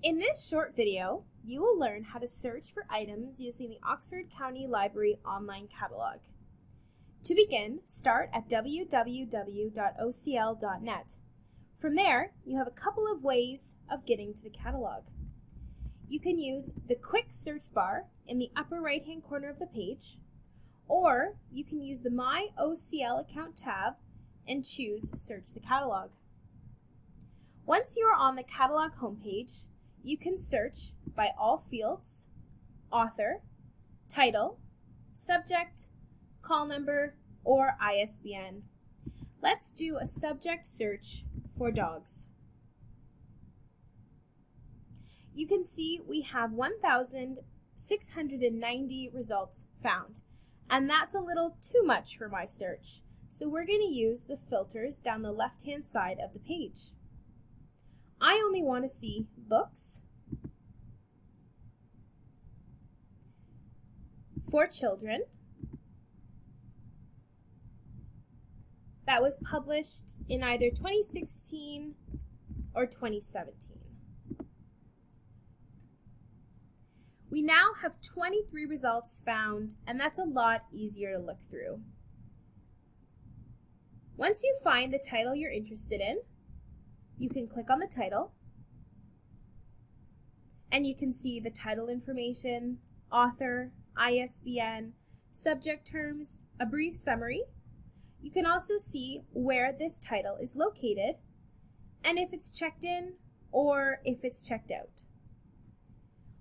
In this short video, you will learn how to search for items using the Oxford County Library online catalog. To begin, start at www.ocl.net. From there, you have a couple of ways of getting to the catalog. You can use the quick search bar in the upper right-hand corner of the page, or you can use the My OCL Account tab and choose Search the Catalog. Once you are on the catalog homepage, you can search by all fields, author, title, subject, call number, or ISBN. Let's do a subject search for dogs. You can see we have 1,690 results found, and that's a little too much for my search, so we're going to use the filters down the left-hand side of the page. I only want to see books for children that was published in either 2016 or 2017. We now have 23 results found, and that's a lot easier to look through. Once you find the title you're interested in, you can click on the title, and you can see the title information, author, ISBN, subject terms, a brief summary. You can also see where this title is located, and if it's checked in or if it's checked out.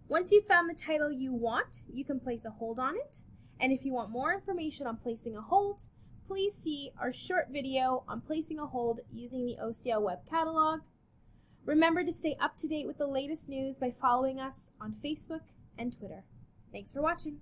Once you've found the title you want, you can place a hold on it, and if you want more information on placing a hold, please see our short video on placing a hold using the OCL web catalog. Remember to stay up to date with the latest news by following us on Facebook and Twitter. Thanks for watching.